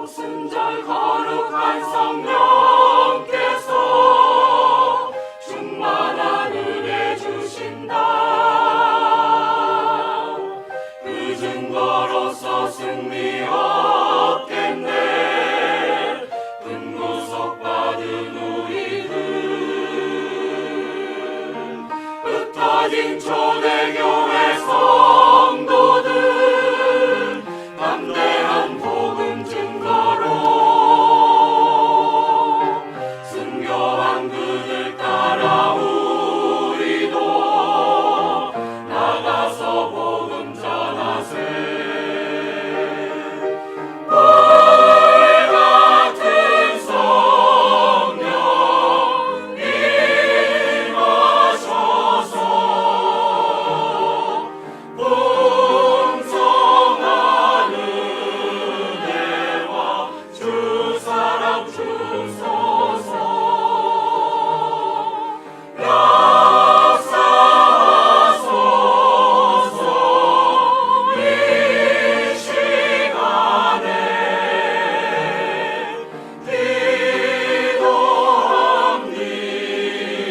오순절 거룩한 성령께서 충만한 은혜 주신다. 그 증거로서 승리 얻겠네. 근구속받은 우리들 흩어진 초대교회 성도들 담대한 복음 증거로 순교한 그들 따라 우리도 나가서 복음 전하세. 불같은 성령 임하셔서 풍성한 은혜와 주 사랑 주소서. 역사하소서. 이 시간에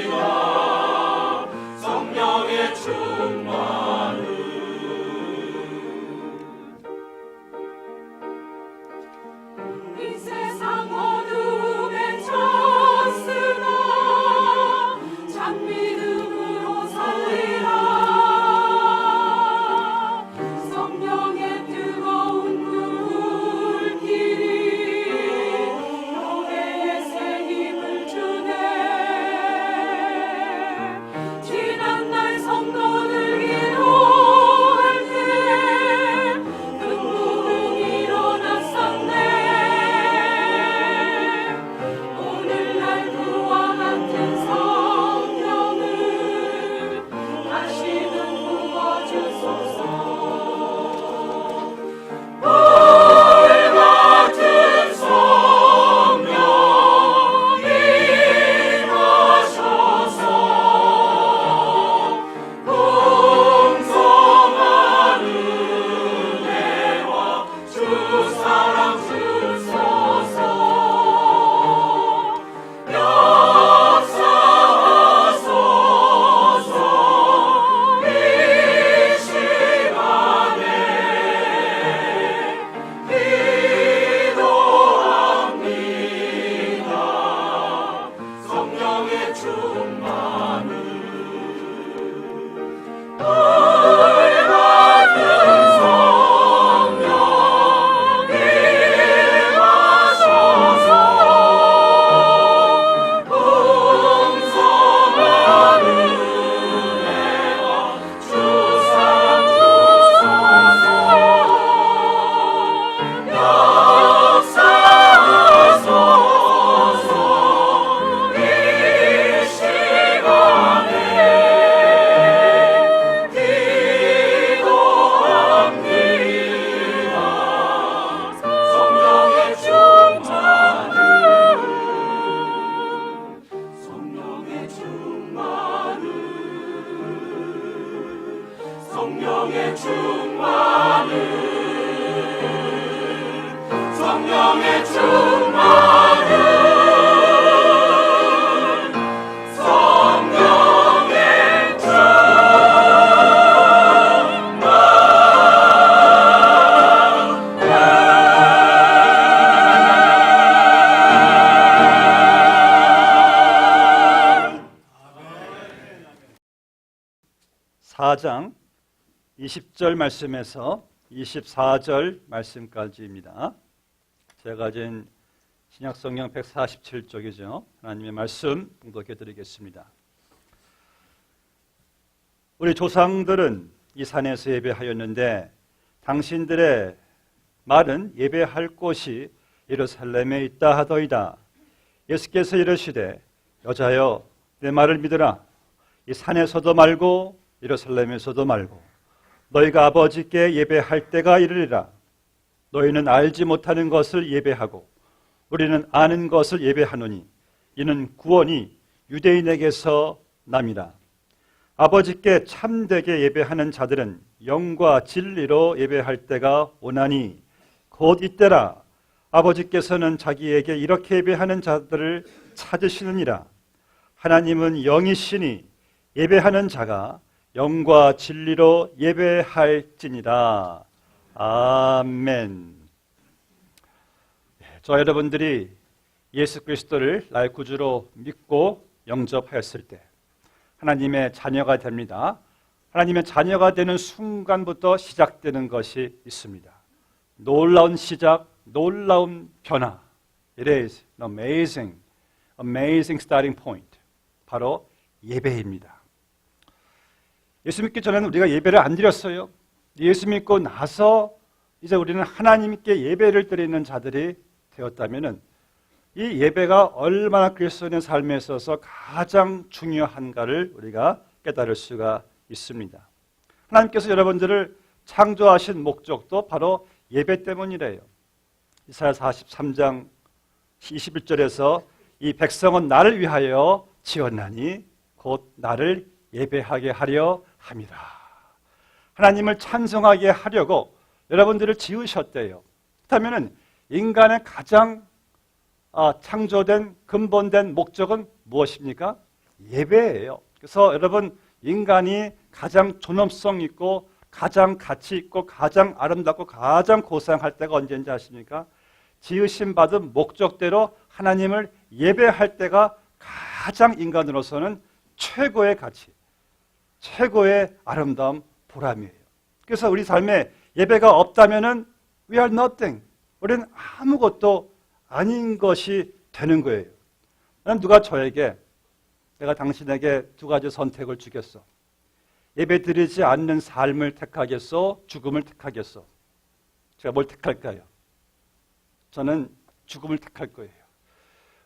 기도합니다. 성령의 충만을. 이 세상 어둠에 찼으나 참 믿음으로 살리라. 성령의 뜨거운 불길이 교회에 새 힘을 주네. 지난날 성도들 기도할 때 근무는 일어났었네. 오늘날 그와 같은 성령을 다시는 부어주소서. 불같은 성령 임하셔서 풍성한 은혜와 주 사랑 주소서. 역사하소서. 이 시간에 기도합니다. 성령의 충만을. 불같은 성령 임하셔서 풍성한 은혜와 주 사랑 주소서. 역사하소서. 이 시간에 기도합니다. 성령의 충만을. 성령의 충만을. 성령의 충만을. 성령의 충만을. 성령의 사 장 20절 말씀에서 24절 말씀까지입니다. 제가 가진 신약성경 147쪽이죠. 하나님의 말씀 봉독해 드리겠습니다. 우리 조상들은 이 산에서 예배하였는데 당신들의 말은 예배할 곳이 예루살렘에 있다 하더이다. 예수께서 이르시되 여자여 내 말을 믿으라. 이 산에서도 말고 예루살렘에서도 말고 너희가 아버지께 예배할 때가 이르리라. 너희는 알지 못하는 것을 예배하고 우리는 아는 것을 예배하노니 이는 구원이 유대인에게서 남이라. 아버지께 참되게 예배하는 자들은 영과 진리로 예배할 때가 오나니 곧 이때라. 아버지께서는 자기에게 이렇게 예배하는 자들을 찾으시느니라. 하나님은 영이시니 예배하는 자가 영과 진리로 예배할지니라. 아멘. 저 여러분들이 예수 그리스도를 나의 구주로 믿고 영접하였을 때 하나님의 자녀가 됩니다. 하나님의 자녀가 되는 순간부터 시작되는 것이 있습니다. 놀라운 시작, 놀라운 변화. It is an amazing starting point. 바로 예배입니다. 예수 믿기 전에는 우리가 예배를 안 드렸어요. 예수 믿고 나서 이제 우리는 하나님께 예배를 드리는 자들이 되었다면 이 예배가 얼마나 그리스도인의 삶에 있어서 가장 중요한가를 우리가 깨달을 수가 있습니다. 하나님께서 여러분들을 창조하신 목적도 바로 예배 때문이래요. 이사야 43장 21절에서 이 백성은 나를 위하여 지었나니 곧 나를 예배하게 하려 함이라. 하나님을 찬송하게 하려고 여러분들을 지으셨대요. 그렇다면 인간의 가장 창조된 근본된 목적은 무엇입니까? 예배예요. 그래서 여러분 인간이 가장 존엄성 있고 가장 가치 있고 가장 아름답고 가장 고상할 때가 언제인지 아십니까? 지으심 받은 목적대로 하나님을 예배할 때가 가장 인간으로서는 최고의 가치, 최고의 아름다움, 보람이에요. 그래서 우리 삶에 예배가 없다면은 we are nothing. 우리는 아무것도 아닌 것이 되는 거예요. 누가 저에게 내가 당신에게 두 가지 선택을 주겠어. 예배 드리지 않는 삶을 택하겠어? 죽음을 택하겠어? 제가 뭘 택할까요? 저는 죽음을 택할 거예요.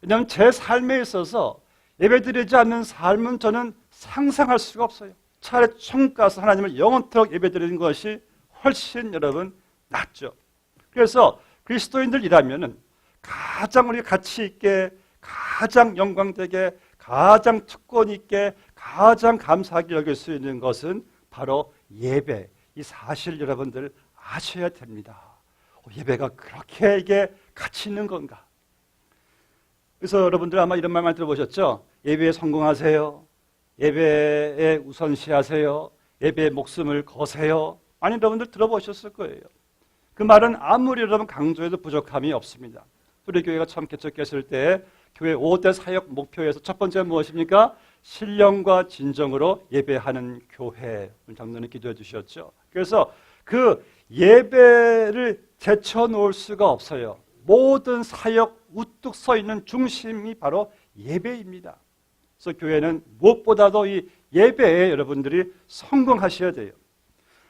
왜냐하면 제 삶에 있어서 예배 드리지 않는 삶은 저는 상상할 수가 없어요. 차라리 천국 가서 하나님을 영원토록 예배 드리는 것이 훨씬 여러분 낫죠. 그래서 그리스도인들이라면 가장 우리가 가치 있게, 가장 영광되게, 가장 특권 있게, 가장 감사하게 여길 수 있는 것은 바로 예배. 이 사실 여러분들 아셔야 됩니다. 예배가 그렇게 이게 가치 있는 건가? 그래서 여러분들 아마 이런 말만 들어보셨죠? 예배에 성공하세요. 예배에 우선시하세요. 예배에 목숨을 거세요. 아니 여러분들 들어보셨을 거예요. 그 말은 아무리 여러분 강조해도 부족함이 없습니다. 우리 교회가 처음 개척했을 때 교회 5대 사역 목표에서 첫 번째는 무엇입니까? 신령과 진정으로 예배하는 교회. 장로님 기도해 주셨죠. 그래서 그 예배를 제쳐놓을 수가 없어요. 모든 사역 우뚝 서 있는 중심이 바로 예배입니다. 그래서 교회는 무엇보다도 이 예배에 여러분들이 성공하셔야 돼요.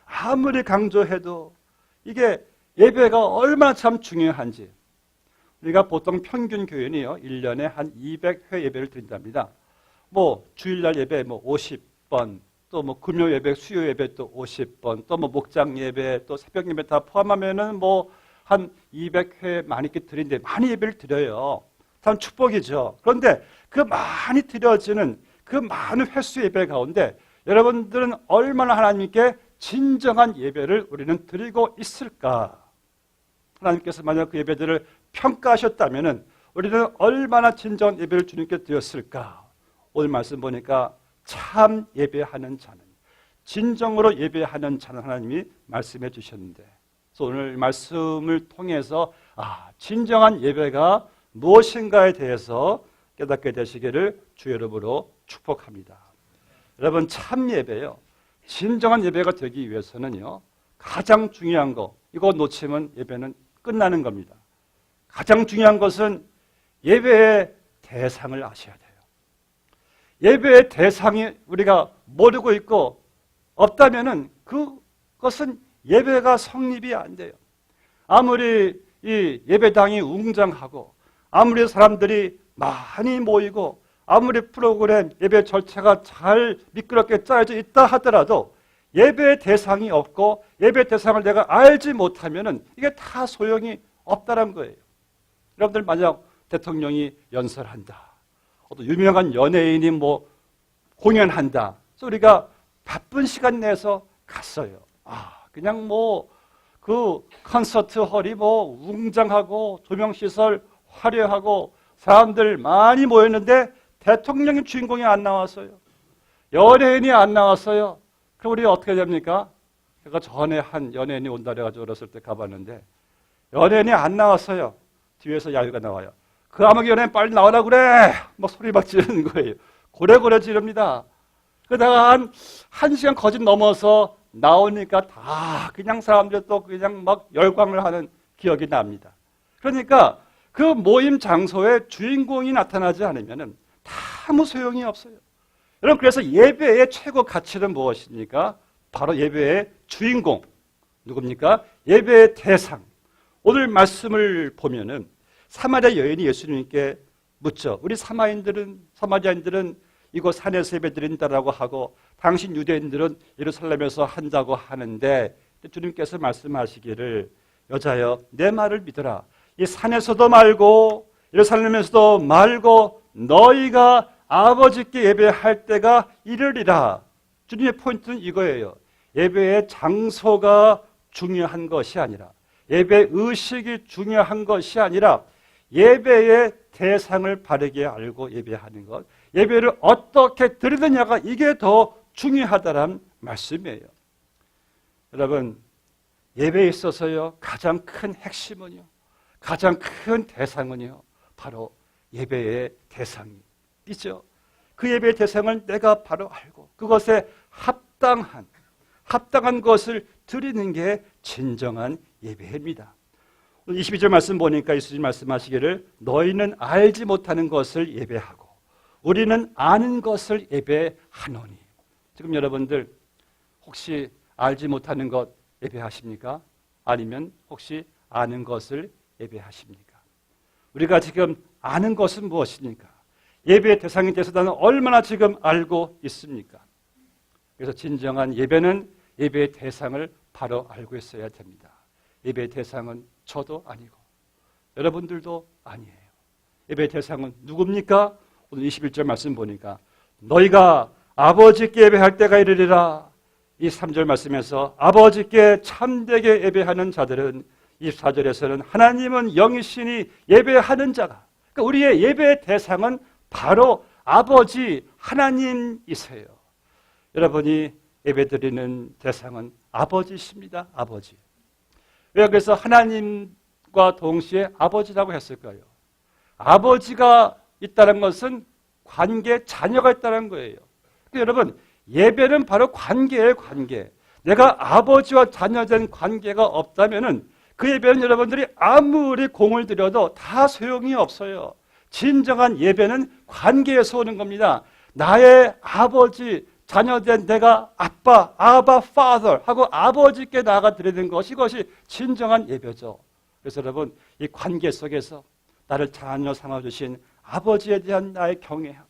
아무리 강조해도 이게 예배가 얼마나 참 중요한지. 우리가 보통 평균 교인이요 1년에 한 200회 예배를 드린답니다. 주일날 예배 50번, 또 금요 예배, 수요 예배 또 50번, 또 목장 예배, 또 새벽 예배 다 포함하면은 한 200회 많이 드리는데 많이 예배를 드려요. 참 축복이죠. 그런데 그 많이 드려지는 그 많은 횟수 예배 가운데 여러분들은 얼마나 하나님께 진정한 예배를 우리는 드리고 있을까? 하나님께서 만약 그 예배들을 평가하셨다면 우리는 얼마나 진정한 예배를 주님께 드렸을까? 오늘 말씀 보니까 참 예배하는 자는, 진정으로 예배하는 자는 하나님이 말씀해 주셨는데, 그래서 오늘 말씀을 통해서 진정한 예배가 무엇인가에 대해서 깨닫게 되시기를 주 여러분으로 축복합니다. 여러분 참 예배요, 진정한 예배가 되기 위해서는요 가장 중요한 거, 이거 놓치면 예배는 끝나는 겁니다. 가장 중요한 것은 예배의 대상을 아셔야 돼요. 예배의 대상이 우리가 모르고 있고 없다면은 그것은 예배가 성립이 안 돼요. 아무리 이 예배당이 웅장하고 아무리 사람들이 많이 모이고 아무리 프로그램 예배 절차가 잘 미끄럽게 짜여져 있다 하더라도 예배의 대상이 없고 예배 대상을 내가 알지 못하면은 이게 다 소용이 없다는 거예요. 여러분들 만약 대통령이 연설한다, 어떤 유명한 연예인이 공연한다, 그래서 우리가 바쁜 시간 내서 갔어요. 그냥 그 콘서트 홀이 뭐 웅장하고 조명시설 화려하고 사람들 많이 모였는데 대통령이 주인공이 안 나왔어요. 연예인이 안 나왔어요. 그럼 우리 어떻게 됩니까? 제가 전에 한 연예인이 온다 그래가지고 어렸을 때 가봤는데 연예인이 안 나왔어요. 뒤에서 야유가 나와요. 그 암흑 연예인 빨리 나오라 그래! 막 소리 막 지르는 거예요. 고래고래 지릅니다. 그러다가 한 시간 거짓 넘어서 나오니까 다 그냥 사람들 또 그냥 막 열광을 하는 기억이 납니다. 그러니까 그 모임 장소에 주인공이 나타나지 않으면 아무 소용이 없어요. 여러분, 그래서 예배의 최고 가치는 무엇입니까? 바로 예배의 주인공. 누굽니까? 예배의 대상. 오늘 말씀을 보면은 사마리아 여인이 예수님께 묻죠. 우리 사마리아인들은 이곳 산에서 예배드린다라고 하고 당신 유대인들은 예루살렘에서 한다고 하는데 주님께서 말씀하시기를 여자여 내 말을 믿어라. 이 산에서도 말고 예루살렘에서도 말고 너희가 아버지께 예배할 때가 이르리라. 주님의 포인트는 이거예요. 예배의 장소가 중요한 것이 아니라 예배 의식이 중요한 것이 아니라 예배의 대상을 바르게 알고 예배하는 것, 예배를 어떻게 드리느냐가 이게 더 중요하다는 말씀이에요. 여러분, 예배에 있어서요 가장 큰 핵심은요, 가장 큰 대상은요 바로 예배의 대상이죠. 그 예배의 대상을 내가 바로 알고 그것에 합당한 것을 드리는 게 진정한 예배입니다. 22절 말씀 보니까 예수님 말씀하시기를 너희는 알지 못하는 것을 예배하고 우리는 아는 것을 예배하노니. 지금 여러분들 혹시 알지 못하는 것 예배하십니까? 아니면 혹시 아는 것을 예배하십니까? 우리가 지금 아는 것은 무엇입니까? 예배의 대상에 대해서 나는 얼마나 지금 알고 있습니까? 그래서 진정한 예배는 예배의 대상을 바로 알고 있어야 됩니다. 예배의 대상은 저도 아니고 여러분들도 아니에요. 예배의 대상은 누굽니까? 오늘 21절 말씀 보니까 너희가 아버지께 예배할 때가 이르리라. 이 3절 말씀에서 아버지께 참되게 예배하는 자들은 24절에서는 하나님은 영이시니 예배하는 자가. 그러니까 우리의 예배의 대상은 바로 아버지 하나님이세요. 여러분이 예배드리는 대상은 아버지십니다. 아버지. 왜 그래서 하나님과 동시에 아버지라고 했을까요? 아버지가 있다는 것은 관계, 자녀가 있다는 거예요. 그러니까 여러분, 예배는 바로 관계예요, 관계. 내가 아버지와 자녀된 관계가 없다면은 그 예배는 여러분들이 아무리 공을 들여도 다 소용이 없어요. 진정한 예배는 관계에서 오는 겁니다. 나의 아버지, 자녀된 내가 아바 father 하고 아버지께 나아가 드리는 것이 이것이 진정한 예배죠. 그래서 여러분, 이 관계 속에서 나를 자녀 삼아주신 아버지에 대한 나의 경외함,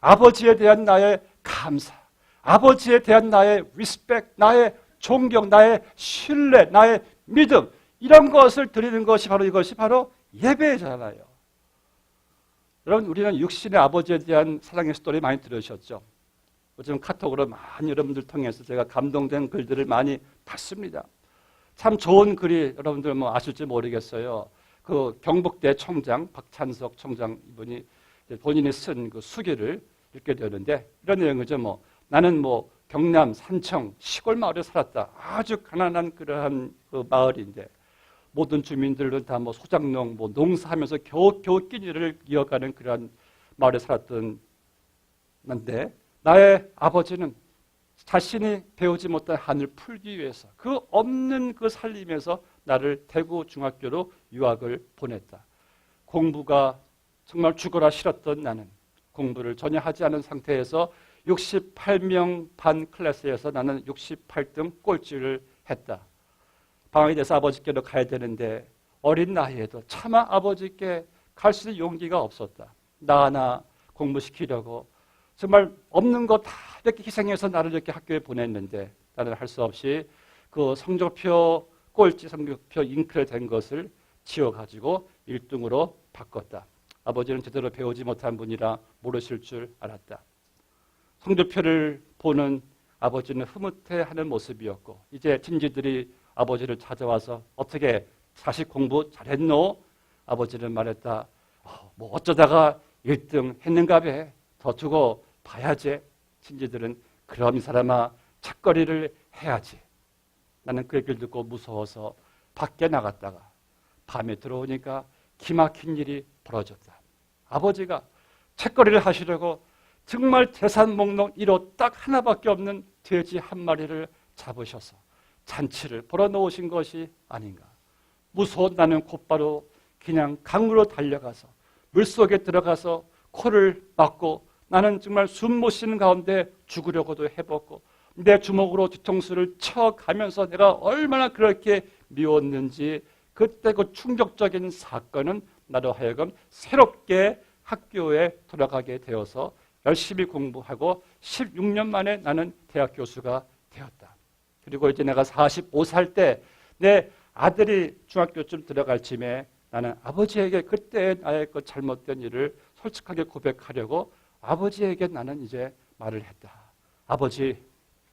아버지에 대한 나의 감사, 아버지에 대한 나의 respect, 나의 존경, 나의 신뢰, 나의 믿음, 이런 것을 드리는 것이 바로 이것이 바로 예배잖아요. 여러분, 우리는 육신의 아버지에 대한 사랑의 스토리 많이 들으셨죠? 요즘 카톡으로 많이 여러분들 통해서 제가 감동된 글들을 많이 봤습니다. 참 좋은 글이 여러분들 뭐 아실지 모르겠어요. 그 경북대 총장 박찬석 총장 이분이 본인이 쓴 그 수기를 읽게 되는데 이런 내용이죠. 뭐 나는 뭐 경남 산청 시골 마을에 살았다. 아주 가난한 그러한 그 마을인데 모든 주민들은 다 뭐 소작농, 뭐 농사하면서 겨우 끼니를 이어가는 그러한 마을에 살았던 건데 나의 아버지는 자신이 배우지 못한 한을 풀기 위해서 그 없는 그 살림에서 나를 대구 중학교로 유학을 보냈다. 공부가 정말 죽어라 싫었던 나는 공부를 전혀 하지 않은 상태에서 68명 반 클래스에서 나는 68등 꼴찌를 했다. 방학이 돼서 아버지께로 가야 되는데 어린 나이에도 차마 아버지께 갈 수 있는 용기가 없었다. 나 하나 공부시키려고 정말 없는 거 다 이렇게 희생해서 나를 이렇게 학교에 보냈는데 나는 할 수 없이 그 성적표 꼴찌 성적표 잉크에 된 것을 지워가지고 1등으로 바꿨다. 아버지는 제대로 배우지 못한 분이라 모르실 줄 알았다. 성적표를 보는 아버지는 흐뭇해하는 모습이었고 이제 친지들이 아버지를 찾아와서 어떻게 자식 공부 잘했노? 아버지는 말했다. 뭐 어쩌다가 1등 했는가 봐. 더 두고 봐야지. 친지들은 그럼 이 사람아 책거리를 해야지. 나는 그 얘기를 듣고 무서워서 밖에 나갔다가 밤에 들어오니까 기막힌 일이 벌어졌다. 아버지가 책거리를 하시려고 정말 재산 목록 1호 딱 하나밖에 없는 돼지 한 마리를 잡으셔서 잔치를 벌어놓으신 것이 아닌가. 무서워 나는 곧바로 그냥 강으로 달려가서 물속에 들어가서 코를 막고 나는 정말 숨 못 쉬는 가운데 죽으려고도 해봤고 내 주먹으로 뒤통수를 쳐가면서 내가 얼마나 그렇게 미웠는지 그때 그 충격적인 사건은 나로 하여금 새롭게 학교에 돌아가게 되어서 열심히 공부하고 16년 만에 나는 대학 교수가 되었다. 그리고 이제 내가 45살 때 내 아들이 중학교쯤 들어갈 쯤에 나는 아버지에게 그때 나의 그 잘못된 일을 솔직하게 고백하려고 아버지에게 나는 이제 말을 했다. 아버지,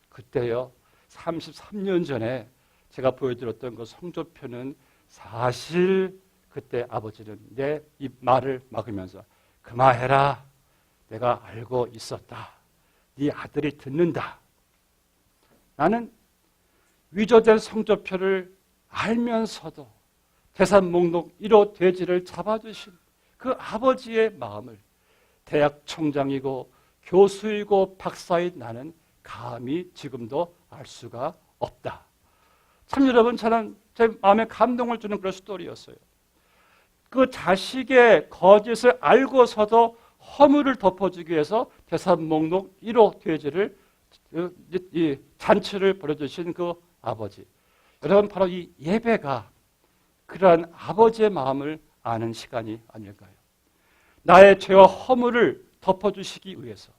그때요 33년 전에 제가 보여드렸던 그 성조표는 사실 그때 아버지는 내 이 말을 막으면서 그만해라. 내가 알고 있었다. 네 아들이 듣는다. 나는 위조된 성조표를 알면서도 재산 목록 1호 돼지를 잡아주신 그 아버지의 마음을 대학 총장이고 교수이고 박사인 나는 감히 지금도 알 수가 없다. 참 여러분, 저는 제 마음에 감동을 주는 그런 스토리였어요. 그 자식의 거짓을 알고서도 허물을 덮어주기 위해서 재산 목록 1호 돼지를 이 잔치를 벌여주신 그 아버지. 여러분, 바로 이 예배가 그러한 아버지의 마음을 아는 시간이 아닐까요? 나의 죄와 허물을 덮어주시기 위해서,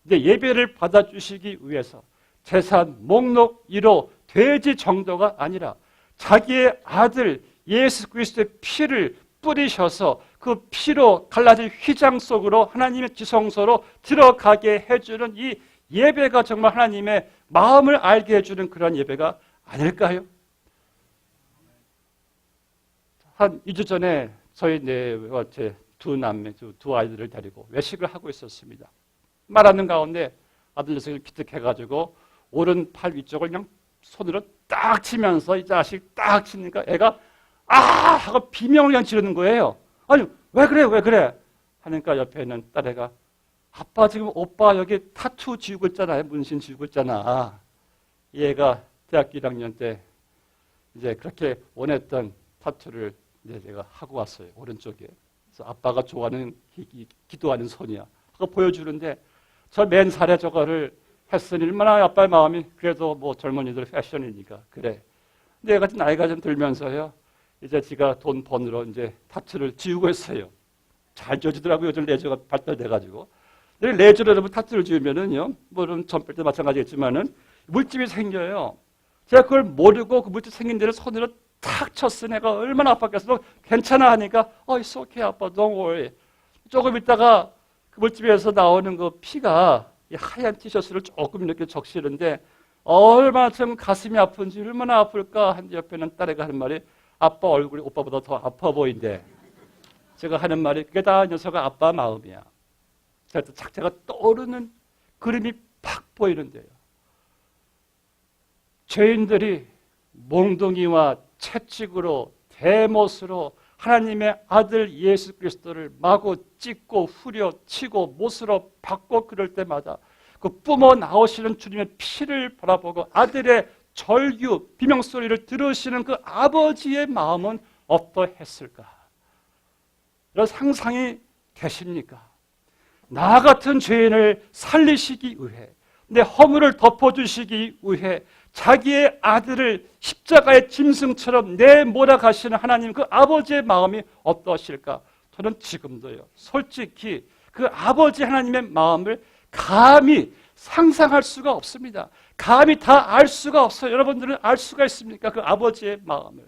내 예배를 받아주시기 위해서 재산 목록 1호 돼지 정도가 아니라 자기의 아들 예수 그리스도의 피를 뿌리셔서 그 피로 갈라진 휘장 속으로 하나님의 지성소로 들어가게 해주는 이 예배가 정말 하나님의 마음을 알게 해주는 그런 예배가 아닐까요? 한 2주 전에 저희 제 두 남매, 두 아이들을 데리고 외식을 하고 있었습니다. 말하는 가운데 아들 녀석이 기특해가지고 오른 팔 위쪽을 그냥 손으로 딱 치면서 이 자식 딱 치니까 애가 아! 하고 비명을 그냥 지르는 거예요. 아니 왜 그래? 하니까 옆에 있는 딸애가 아빠 지금 오빠 여기 타투 지우고 있잖아요. 문신 지우고 있잖아. 얘가 대학교 1학년 때 이제 그렇게 원했던 타투를 이제 제가 하고 왔어요. 오른쪽에. 그래서 아빠가 좋아하는 기도하는 손이야. 하고 보여주는데 저 맨살에 저거를 했으니 얼마나 아빠의 마음이 그래도 뭐 젊은이들 패션이니까 그래. 근데 얘가 나이가 좀 들면서요. 이제 지가 돈 번으로 이제 타투를 지우고 있어요. 잘 지어지더라고요. 요즘 레저가 발달돼가지고. 레저로 여러분 타투를 지우면은요, 뭐 점뺄 때 마찬가지겠지만은 물집이 생겨요. 제가 그걸 모르고 그 물집 생긴 데를 손으로 탁 쳤으니 내가 얼마나 아팠겠어. 괜찮아 하니까 it's okay 아빠 don't worry. 조금 있다가 그 물집에서 나오는 그 피가 이 하얀 티셔츠를 조금 이렇게 적시는데 얼마나 좀 가슴이 아픈지 얼마나 아플까 하는데 옆에는 딸애가 하는 말이 아빠 얼굴이 오빠보다 더 아파 보인대. 제가 하는 말이 그게 다 녀석아 아빠 마음이야. 제가 떠오르는 그림이 팍 보이는데요. 죄인들이 몽둥이와 채찍으로 대못으로 하나님의 아들 예수 그리스도를 마구 찢고 후려치고 못으로 박고 그럴 때마다 그 뿜어 나오시는 주님의 피를 바라보고 아들의 절규, 비명소리를 들으시는 그 아버지의 마음은 어떠했을까? 이런 상상이 되십니까? 나 같은 죄인을 살리시기 위해 내 허물을 덮어주시기 위해 자기의 아들을 십자가의 짐승처럼 내몰아가시는 하나님 그 아버지의 마음이 어떠실까? 저는 지금도요. 솔직히 그 아버지 하나님의 마음을 감히 상상할 수가 없습니다. 감히 다 알 수가 없어요. 여러분들은 알 수가 있습니까? 그 아버지의 마음을.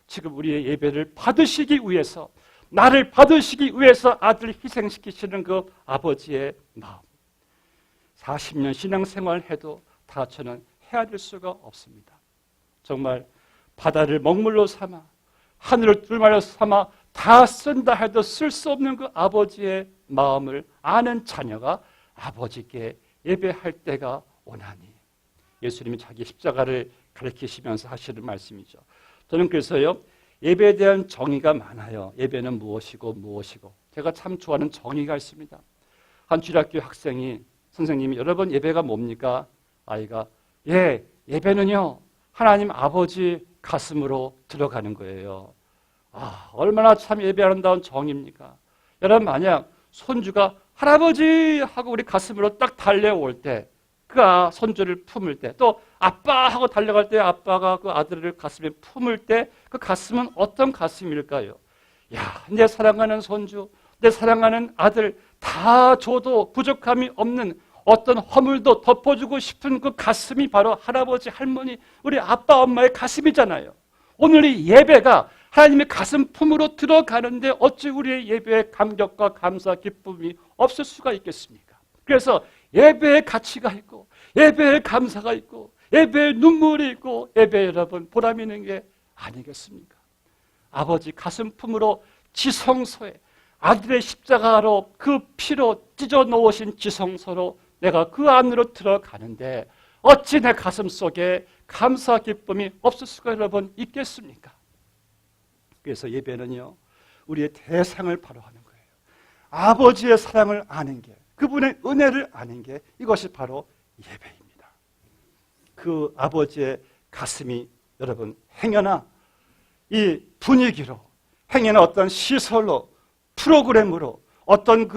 지금 우리의 예배를 받으시기 위해서 나를 받으시기 위해서 아들을 희생시키시는 그 아버지의 마음. 40년 신앙생활 해도 다 저는 헤아릴 수가 없습니다. 정말 바다를 먹물로 삼아 하늘을 뚫마려 삼아 다 쓴다 해도 쓸 수 없는 그 아버지의 마음을 아는 자녀가 아버지께 예배할 때가 오나니. 예수님이 자기 십자가를 가르치시면서 하시는 말씀이죠. 저는 그래서요, 예배에 대한 정의가 많아요. 예배는 무엇이고 무엇이고. 제가 참 좋아하는 정의가 있습니다. 한 주일학교 학생이 선생님이 여러분 예배가 뭡니까? 아이가 예배는요 하나님 아버지 가슴으로 들어가는 거예요. 얼마나 참 예배 아름다운 정의입니까? 여러분 만약 손주가 할아버지 하고 우리 가슴으로 딱 달려올 때 그 손주를 품을 때 또 아빠 하고 달려갈 때 아빠가 그 아들을 가슴에 품을 때 그 가슴은 어떤 가슴일까요? 내 사랑하는 손주, 내 사랑하는 아들 다 줘도 부족함이 없는 어떤 허물도 덮어주고 싶은 그 가슴이 바로 할아버지, 할머니, 우리 아빠, 엄마의 가슴이잖아요. 오늘 이 예배가 하나님의 가슴 품으로 들어가는데 어찌 우리의 예배에 감격과 감사, 기쁨이 없을 수가 있겠습니까? 그래서 예배의 가치가 있고 예배의 감사가 있고 예배의 눈물이 있고 예배 여러분 보람 있는 게 아니겠습니까? 아버지 가슴 품으로 지성소에 아들의 십자가로 그 피로 찢어 놓으신 지성소로 내가 그 안으로 들어가는데 어찌 내 가슴 속에 감사 기쁨이 없을 수가 여러분 있겠습니까? 그래서 예배는요 우리의 대상을 바로 하는 거예요. 아버지의 사랑을 아는 게, 그분의 은혜를 아는 게 이것이 바로 예배입니다. 그 아버지의 가슴이 여러분 행여나 이 분위기로, 행여나 어떤 시설로, 프로그램으로, 어떤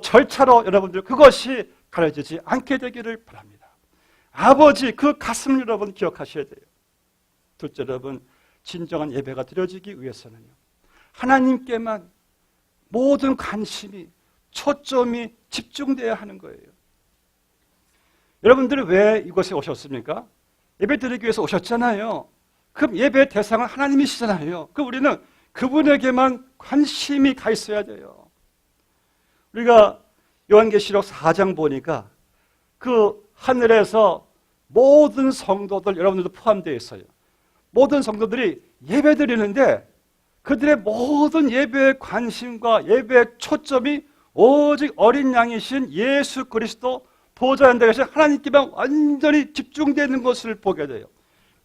절차로 여러분들 그것이 가려지지 않게 되기를 바랍니다. 아버지 그 가슴을 여러분 기억하셔야 돼요. 둘째 여러분, 진정한 예배가 드려지기 위해서는요 하나님께만 모든 관심이, 초점이 집중되어야 하는 거예요. 여러분들이 왜 이곳에 오셨습니까? 예배 드리기 위해서 오셨잖아요. 그럼 예배의 대상은 하나님이시잖아요. 그럼 우리는 그분에게만 관심이 가 있어야 돼요. 우리가 요한계시록 4장 보니까 그 하늘에서 모든 성도들, 여러분들도 포함되어 있어요. 모든 성도들이 예배 드리는데 그들의 모든 예배의 관심과 예배의 초점이 오직 어린 양이신 예수 그리스도 보좌 앉아 계신 하나님께만 완전히 집중되는 것을 보게 돼요.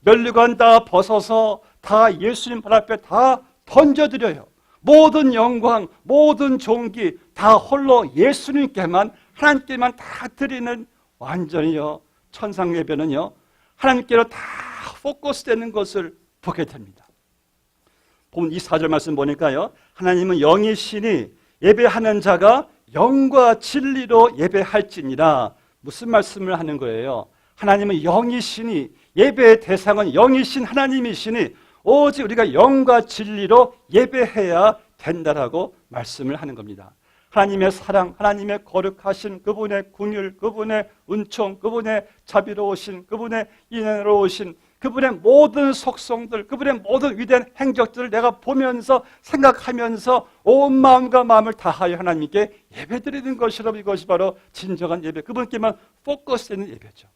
면류관 다 벗어서 다 예수님 발 앞에 다 던져드려요. 모든 영광, 모든 존귀 다 홀로 예수님께만, 하나님께만 다 드리는 완전히요 천상 예배는요 하나님께로 다 포커스되는 것을 보게 됩니다. 보면 이 4절 말씀 보니까요 하나님은 영이시니 예배하는 자가 영과 진리로 예배할지니라. 무슨 말씀을 하는 거예요? 하나님은 영이시니, 예배의 대상은 영이신 하나님이시니 오직 우리가 영과 진리로 예배해야 된다라고 말씀을 하는 겁니다. 하나님의 사랑, 하나님의 거룩하신 그분의 긍휼, 그분의 은총, 그분의 자비로우신, 그분의 인애로우신 그분의 모든 속성들, 그분의 모든 위대한 행적들을 내가 보면서 생각하면서 온 마음과 마음을 다하여 하나님께 예배드리는 것이라면 이것이 바로 진정한 예배, 그분께만 포커스되는 예배죠.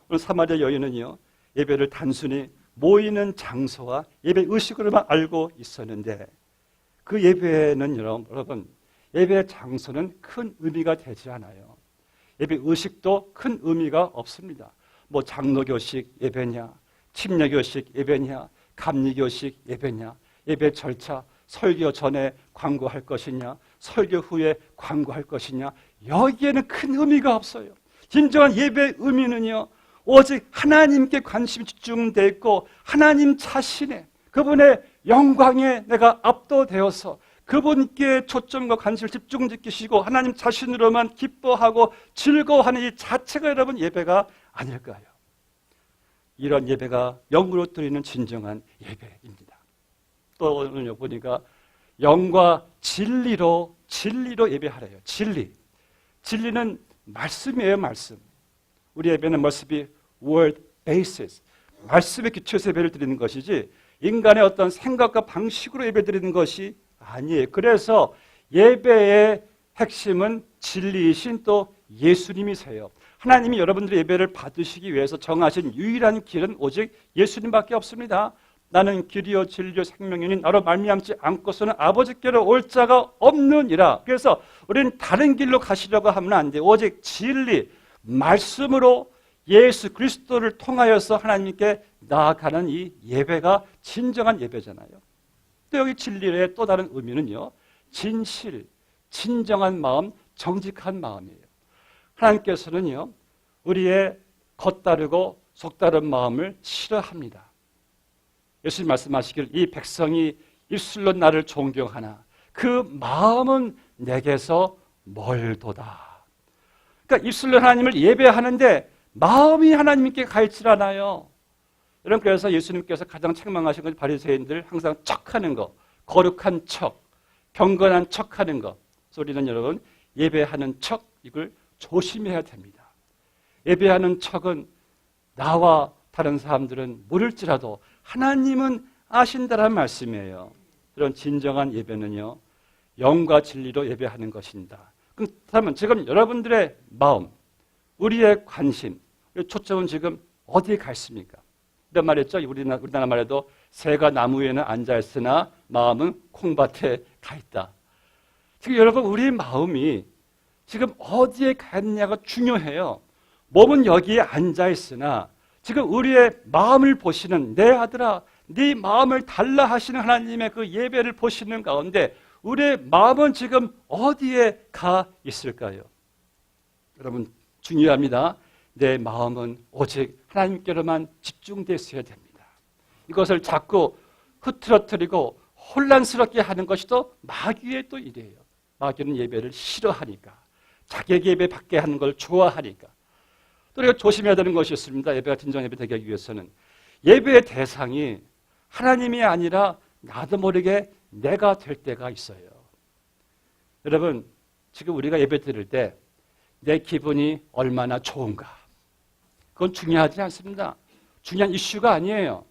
오늘 사마리아 여인은요 예배를 단순히 모이는 장소와 예배 의식으로만 알고 있었는데 그 예배는 여러분 예배 장소는 큰 의미가 되지 않아요. 예배 의식도 큰 의미가 없습니다. 장로교식 예배냐, 침례교식 예배냐, 감리교식 예배냐, 예배 절차, 설교 전에 광고할 것이냐, 설교 후에 광고할 것이냐, 여기에는 큰 의미가 없어요. 진정한 예배의 의미는요 오직 하나님께 관심이 집중되어 있고 하나님 자신의 그분의 영광에 내가 압도되어서 그분께 초점과 관심을 집중시키시고 하나님 자신으로만 기뻐하고 즐거워하는 이 자체가 여러분 예배가 아닐까요? 이런 예배가 영으로 드리는 진정한 예배입니다. 또 오늘 보니까 영과 진리로 예배하래요. 진리는 말씀이에요. 말씀. 우리 예배는 must be word basis. 말씀의 기초에서 예배를 드리는 것이지 인간의 어떤 생각과 방식으로 예배 드리는 것이 아니에요. 그래서 예배의 핵심은 진리이신 또 예수님이세요. 하나님이 여러분들의 예배를 받으시기 위해서 정하신 유일한 길은 오직 예수님밖에 없습니다. 나는 길이요 진리요 생명이니 나로 말미암지 않고서는 아버지께로 올 자가 없느니라. 그래서 우리는 다른 길로 가시려고 하면 안 돼. 오직 진리, 말씀으로 예수 그리스도를 통하여서 하나님께 나아가는 이 예배가 진정한 예배잖아요. 또 여기 진리의 또 다른 의미는요, 진실, 진정한 마음, 정직한 마음이에요. 하나님께서는요, 우리의 겉다르고 속다른 마음을 싫어합니다. 예수님 말씀하시길 이 백성이 입술로 나를 존경하나 그 마음은 내게서 멀도다. 그러니까 입술로 하나님을 예배하는데 마음이 하나님께 가 있질 않아요. 여러분, 그래서 예수님께서 가장 책망하신 건 바리새인들 항상 척하는 거, 거룩한 척, 경건한 척하는 거. 우리는 여러분 예배하는 척, 이걸 조심해야 됩니다. 예배하는 척은 나와 다른 사람들은 모를지라도 하나님은 아신다라는 말씀이에요. 이런 진정한 예배는요, 영과 진리로 예배하는 것입니다. 그렇다면 지금 여러분들의 마음, 우리의 관심, 초점은 지금 어디에 가 있습니까? 이런 말했죠. 우리나라 말에도 새가 나무 위에는 앉아 있으나 마음은 콩밭에 가 있다. 지금 여러분, 우리의 마음이 지금 어디에 가 있느냐가 중요해요. 몸은 여기에 앉아 있으나 지금 우리의 마음을 보시는, 내 아들아 네 마음을 달라 하시는 하나님의 그 예배를 보시는 가운데 우리의 마음은 지금 어디에 가 있을까요? 여러분, 중요합니다. 내 마음은 오직 하나님께로만 집중되어 있어야 됩니다. 이것을 자꾸 흐트러뜨리고 혼란스럽게 하는 것이 또 마귀의 또 일이에요. 마귀는 예배를 싫어하니까, 자기에게 예배 받게 하는 걸 좋아하니까. 또 우리가 조심해야 되는 것이 있습니다. 예배가 진정 예배 되기 위해서는 예배의 대상이 하나님이 아니라 나도 모르게 내가 될 때가 있어요. 여러분, 지금 우리가 예배 드릴 때 내 기분이 얼마나 좋은가, 그건 중요하지 않습니다. 중요한 이슈가 아니에요.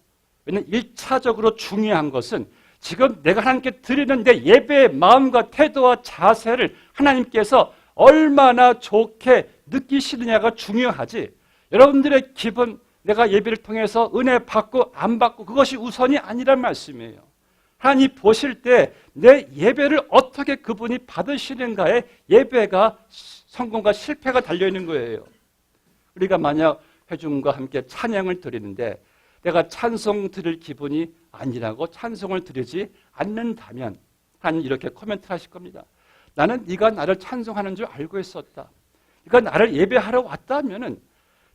왜냐하면 1차적으로 중요한 것은 지금 내가 하나님께 드리는 내 예배의 마음과 태도와 자세를 하나님께서 얼마나 좋게 느끼시느냐가 중요하지, 여러분들의 기분, 내가 예배를 통해서 은혜 받고 안 받고 그것이 우선이 아니란 말씀이에요. 하나님 보실 때 내 예배를 어떻게 그분이 받으시는가에 예배가 성공과 실패가 달려있는 거예요. 우리가 만약 회중과 함께 찬양을 드리는데 내가 찬송 드릴 기분이 아니라고 찬송을 드리지 않는다면 하나님 이렇게 코멘트를 하실 겁니다. 나는 네가 나를 찬송하는 줄 알고 있었다. 네가 나를 예배하러 왔다면은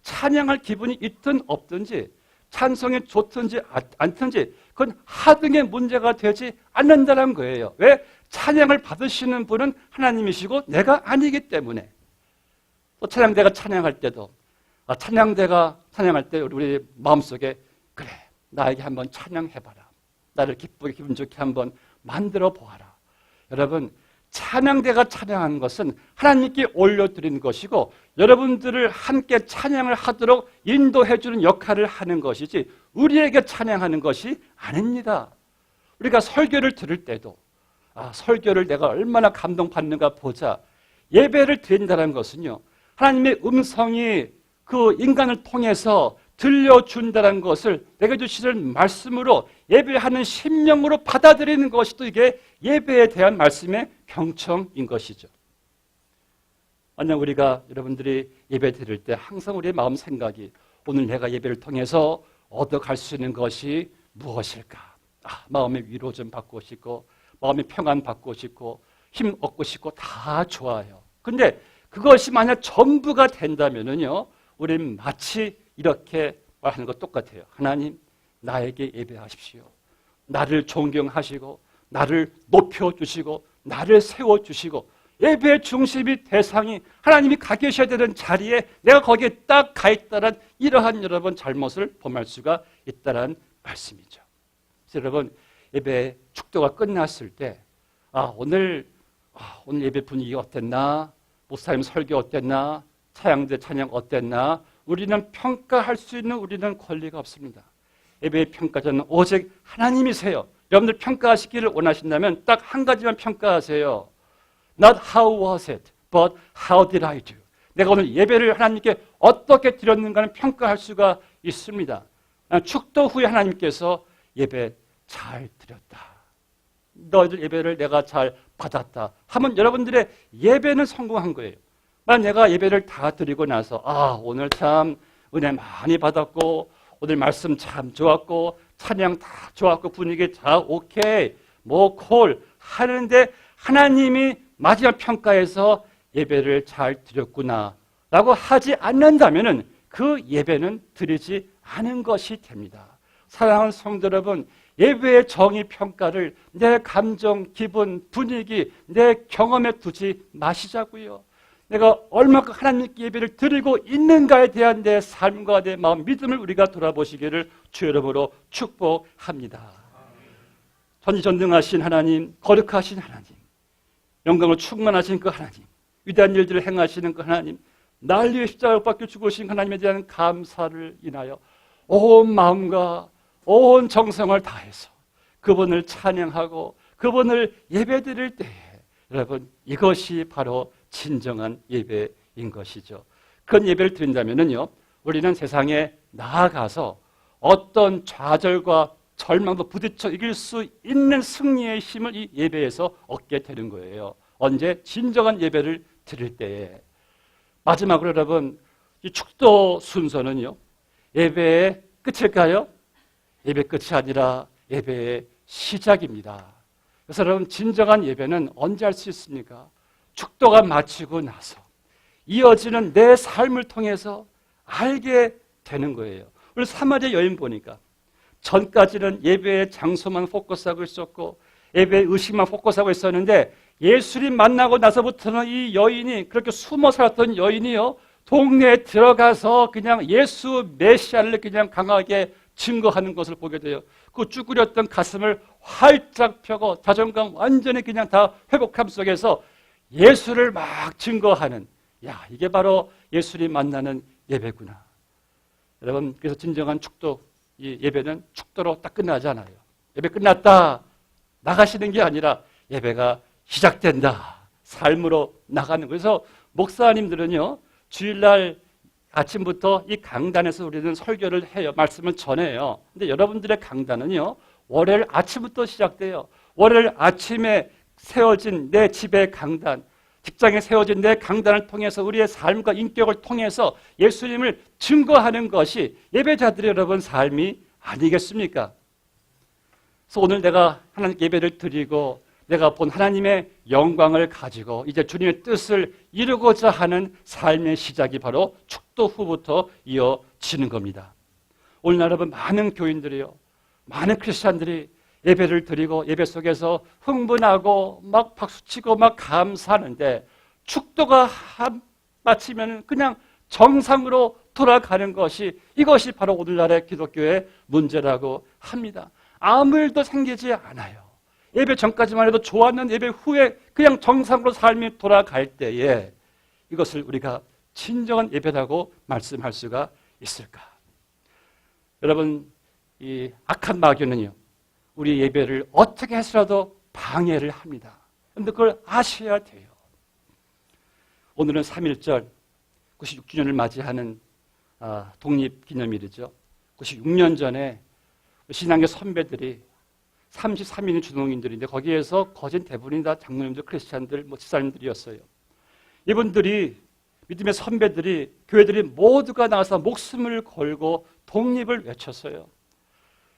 찬양할 기분이 있든 없든지 찬송이 좋든지 않든지 그건 하등의 문제가 되지 않는다는 거예요. 왜? 찬양을 받으시는 분은 하나님이시고 내가 아니기 때문에. 또 찬양대가 찬양할 때도 찬양대가 찬양할 때 우리 마음속에 그래, 나에게 한번 찬양해봐라. 나를 기쁘게 기분 좋게 한번 만들어 보아라. 여러분, 찬양대가 찬양하는 것은 하나님께 올려드리는 것이고 여러분들을 함께 찬양을 하도록 인도해 주는 역할을 하는 것이지 우리에게 찬양하는 것이 아닙니다. 우리가 설교를 들을 때도 설교를 내가 얼마나 감동받는가 보자. 예배를 드린다는 것은요, 하나님의 음성이 그 인간을 통해서 들려준다는 것을 내가 주시는 말씀으로 예배하는 심령으로 받아들이는 것이 또 이게 예배에 대한 말씀의 경청인 것이죠. 만약 우리가 여러분들이 예배 드릴 때 항상 우리의 마음 생각이 오늘 내가 예배를 통해서 얻어갈 수 있는 것이 무엇일까? 마음의 위로 좀 받고 싶고 마음의 평안 받고 싶고 힘 얻고 싶고 다 좋아요. 근데 그것이 만약 전부가 된다면은요, 우리는 마치 이렇게 말하는 것 똑같아요. 하나님, 나에게 예배하십시오. 나를 존경하시고 나를 높여주시고 나를 세워주시고 예배의 중심이 대상이 하나님이 가 계셔야 되는 자리에 내가 거기에 딱 가 있다는 이러한 여러분 잘못을 범할 수가 있다는 말씀이죠. 그래서 여러분, 예배 축도가 끝났을 때 오늘 예배 분위기 어땠나? 목사님 설교 어땠나? 찬양대 찬양 어땠나? 우리는 평가할 수 있는 우리는 권리가 없습니다. 예배의 평가자는 오직 하나님이세요. 여러분들 평가하시기를 원하신다면 딱 한 가지만 평가하세요. Not how was it, but how did I do? 내가 오늘 예배를 하나님께 어떻게 드렸는가는 평가할 수가 있습니다. 축도 후에 하나님께서 예배 잘 드렸다, 너희들 예배를 내가 잘 받았다 하면 여러분들의 예배는 성공한 거예요. 만약 내가 예배를 다 드리고 나서 오늘 참 은혜 많이 받았고 오늘 말씀 참 좋았고 찬양 다 좋았고 분위기 다 오케이 콜 하는데 하나님이 마지막 평가에서 예배를 잘 드렸구나 라고 하지 않는다면 그 예배는 드리지 않은 것이 됩니다. 사랑하는 성도 여러분, 예배의 정의 평가를 내 감정, 기분, 분위기, 내 경험에 두지 마시자고요. 내가 얼마큼 하나님께 예배를 드리고 있는가에 대한 내 삶과 내 마음, 믿음을 우리가 돌아보시기를 주의 이름으로 축복합니다. 전지전능하신 하나님, 거룩하신 하나님, 영광으로 충만하신 그 하나님, 위대한 일들을 행하시는 그 하나님, 날 위해 십자가를 받겨 죽으신 하나님에 대한 감사를 인하여 온 마음과 온 정성을 다해서 그분을 찬양하고 그분을 예배드릴 때에 여러분 이것이 바로 진정한 예배인 것이죠. 그런 예배를 드린다면요, 우리는 세상에 나아가서 어떤 좌절과 절망도 부딪혀 이길 수 있는 승리의 힘을 이 예배에서 얻게 되는 거예요. 언제? 진정한 예배를 드릴 때에. 마지막으로 여러분, 이 축도 순서는요, 예배의 끝일까요? 예배 끝이 아니라 예배의 시작입니다. 그래서 여러분, 진정한 예배는 언제 할 수 있습니까? 축도가 마치고 나서 이어지는 내 삶을 통해서 알게 되는 거예요. 우리 사마리아 여인 보니까 전까지는 예배의 장소만 포커스하고 있었고 예배의 의식만 포커스하고 있었는데 예수님 만나고 나서부터는 이 여인이, 그렇게 숨어 살았던 여인이요, 동네에 들어가서 그냥 예수 메시아를 그냥 강하게 증거하는 것을 보게 돼요. 그 쭈그렸던 가슴을 활짝 펴고 자존감 완전히 그냥 다 회복함 속에서 예수를 막 증거하는, 이게 바로 예수님 만나는 예배구나. 여러분, 그래서 진정한 축도, 이 예배는 축도로 딱 끝나지 않아요. 예배 끝났다 나가시는 게 아니라 예배가 시작된다, 삶으로 나가는 거예요. 그래서 목사님들은요, 주일날 아침부터 이 강단에서 우리는 설교를 해요. 말씀을 전해요. 근데 여러분들의 강단은요, 월요일 아침부터 시작돼요. 월요일 아침에 세워진 내 집의 강단, 직장에 세워진 내 강단을 통해서 우리의 삶과 인격을 통해서 예수님을 증거하는 것이 예배자들의 여러분 삶이 아니겠습니까? 그래서 오늘 내가 하나님께 예배를 드리고 내가 본 하나님의 영광을 가지고 이제 주님의 뜻을 이루고자 하는 삶의 시작이 바로 축도 후부터 이어지는 겁니다. 오늘 여러분, 많은 교인들이요, 많은 크리스찬들이 예배를 드리고 예배 속에서 흥분하고 막 박수치고 막 감사하는데 축도가 마치면 그냥 정상으로 돌아가는 것이, 이것이 바로 오늘날의 기독교의 문제라고 합니다. 아무 일도 생기지 않아요. 예배 전까지만 해도 좋았는 예배 후에 그냥 정상으로 삶이 돌아갈 때에 이것을 우리가 진정한 예배라고 말씀할 수가 있을까? 여러분, 이 악한 마귀는요, 우리 예배를 어떻게 해서라도 방해를 합니다. 그런데 그걸 아셔야 돼요. 오늘은 3.1절 96주년을 맞이하는 독립기념일이죠. 96년 전에 신앙의 선배들이 33인의 주동인들인데 거기에서 거진 대부분이 다 장로님들, 크리스찬들, 집사님들이었어요. 이분들이, 믿음의 선배들이, 교회들이 모두가 나와서 목숨을 걸고 독립을 외쳤어요.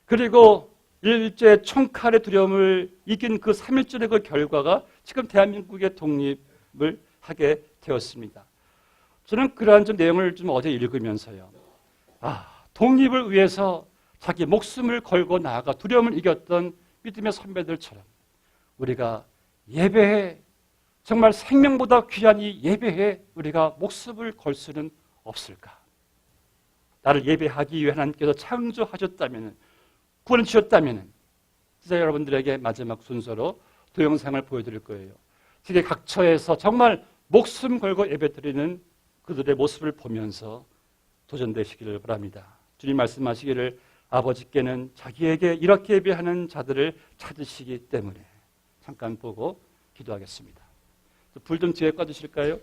그리고 일제 총칼의 두려움을 이긴 그 3.1절의 그 결과가 지금 대한민국의 독립을 하게 되었습니다. 저는 그러한 좀 내용을 좀 어제 읽으면서요, 독립을 위해서 자기 목숨을 걸고 나아가 두려움을 이겼던 믿음의 선배들처럼 우리가 예배에, 정말 생명보다 귀한 이 예배에 우리가 목숨을 걸 수는 없을까? 나를 예배하기 위해 하나님께서 창조하셨다면, 구원을 주셨다면, 진짜 여러분들에게 마지막 순서로 동영상을 보여드릴 거예요. 세계 각처에서 정말 목숨 걸고 예배드리는 그들의 모습을 보면서 도전되시기를 바랍니다. 주님 말씀하시기를 아버지께는 자기에게 이렇게 예배하는 자들을 찾으시기 때문에. 잠깐 보고 기도하겠습니다. 불 좀 뒤에 꺼주실까요?